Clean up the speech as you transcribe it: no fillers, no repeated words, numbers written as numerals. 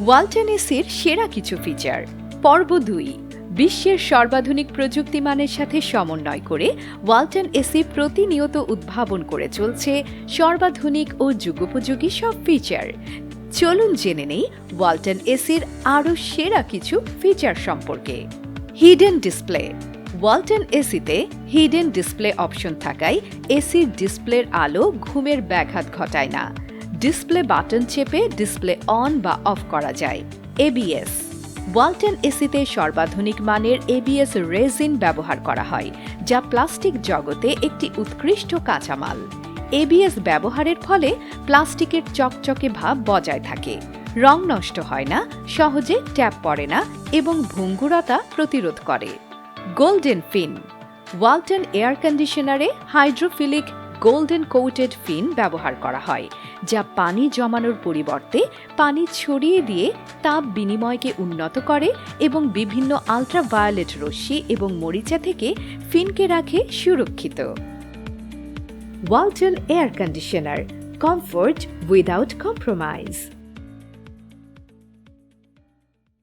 ওয়ালটন এসির সেরা কিছু ফিচার। পর্ব ২। বিশ্বের সর্বাধুনিক প্রযুক্তিমানের সাথে সমন্বয় করে ওয়ালটন এসি প্রতিনিয়ত উদ্ভাবন করে চলছে সর্বাধুনিক ও যুগোপযোগী সব ফিচার। চলুন জেনে নেই ওয়ালটন এসির আরও সেরা কিছু ফিচার সম্পর্কে। Hidden display. ওয়ালটন এসিতে হিডেন ডিসপ্লে অপশন থাকায় এসির ডিসপ্লের আলো ঘুমের ব্যাঘাত ঘটায় না। ডিসপ্লে বাটন চেপে ডিসপ্লে অন বা অফ করা যায়। এবিএস। ওয়ালটন এসিতে সর্বাধুনিক মানের এবিএস রেজিন ব্যবহার করা হয়, যা প্লাস্টিক জগতে একটি উৎকৃষ্ট কাঁচামাল। এবিএস ব্যবহারের ফলে প্লাস্টিকের চকচকে ভাব বজায় থাকে, রং নষ্ট হয় না, সহজে ট্যাপ পড়ে না এবং ভঙ্গুরতা প্রতিরোধ করে। গোল্ডেন ফিন। ওয়ালটন এয়ার কন্ডিশনারে হাইড্রোফিলিক গোল্ডেন কোটেড ফিন ব্যবহার করা হয়, যা পানি জমানোর পরিবর্তে পানি ছড়িয়ে দিয়ে তাপ বিনিময়কে উন্নত করে এবং বিভিন্ন আল্ট্রাভায়োলেট রশ্মি এবং মরিচা থেকে ফিনকে রাখে সুরক্ষিত। Walton air conditioner, comfort without compromise.